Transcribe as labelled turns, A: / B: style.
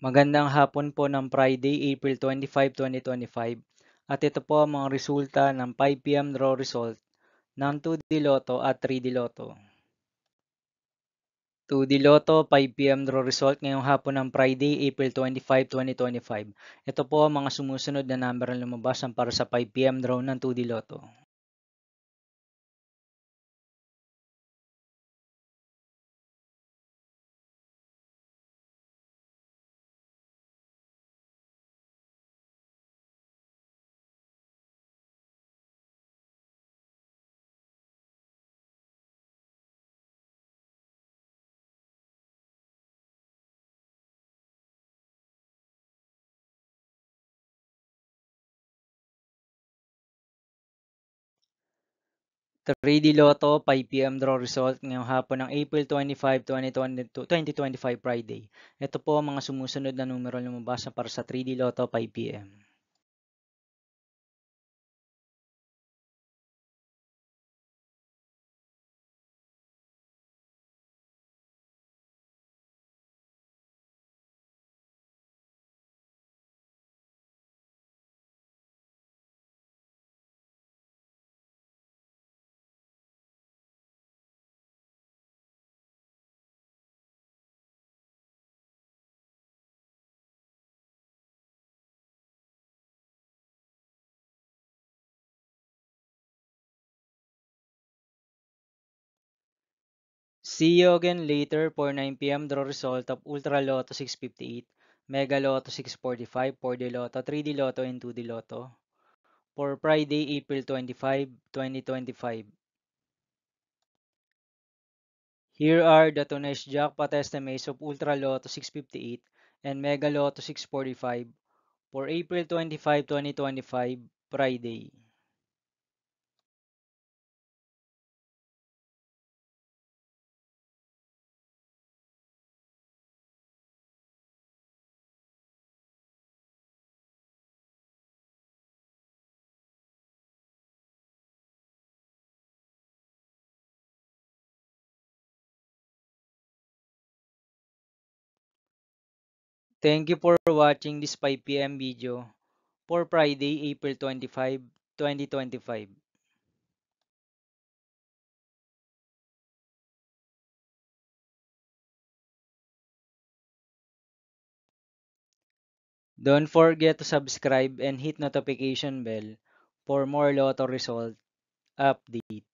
A: Magandang hapon po ng Friday, April 25, 2025. At ito po ang mga resulta ng 5 PM draw result ng 2D Lotto at 3D Lotto. 2D Lotto 5 PM draw result ngayong hapon ng Friday, April 25, 2025. Ito po ang mga sumusunod na number na lumabas para sa 5 PM draw ng 2D Lotto. 3D Lotto 5 PM draw result ngayong hapon ng April 25, 2025 Friday. Ito po ang mga sumusunod na numero na lumabas para sa 3D Lotto 5 PM. 'See you again later for 9 PM draw result of Ultra Lotto 658, Mega Lotto 645, 4D Lotto, 3D Lotto, and 2D Lotto for Friday, April 25, 2025. Here are the tonight's jackpot estimates of Ultra Lotto 658 and Mega Lotto 645 for April 25, 2025, Friday. Thank you for watching this 5 PM video for Friday, April 25, 2025. Don't forget to subscribe and hit notification bell for more Lotto result update.